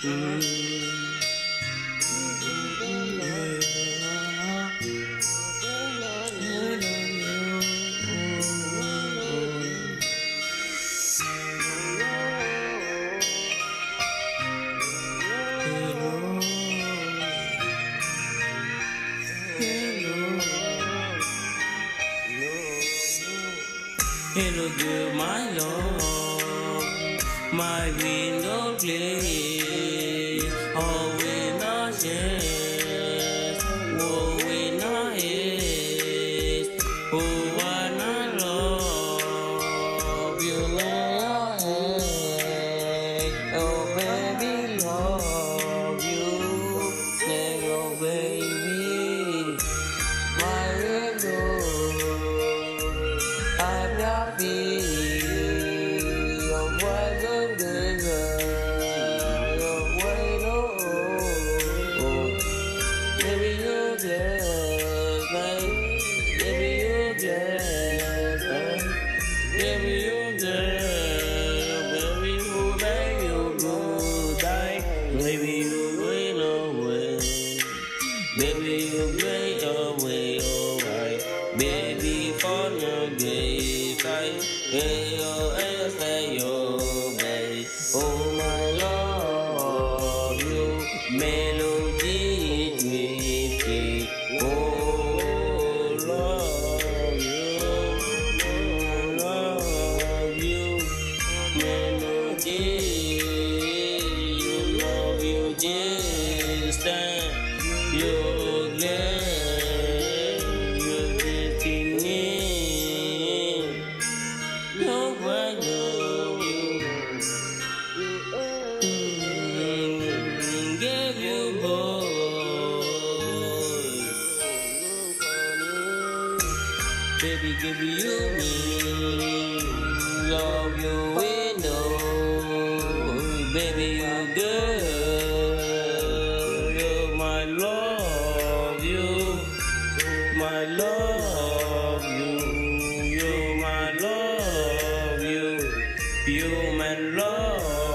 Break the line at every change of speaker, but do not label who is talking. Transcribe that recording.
Hello, girl, my love, my window place. Oh, we not yes, oh, we not yes. Oh, I not love you, love. Oh, baby, love you, yeah, oh, baby, my window. I'm happy, your boy's a good girl, your boy no, baby you just like, baby you just like, baby you just, baby you like you good like, baby you wait away, baby you wait away, alright, baby for your gay side, hey yo, hey yo, babe, oh my love you, melody twisty, oh love you, melody, you love you just stand, you're glad, you're destiny. Give you boy, baby, give you me, love you window, baby, you good, you my love you, my love you, you my love you, you my love.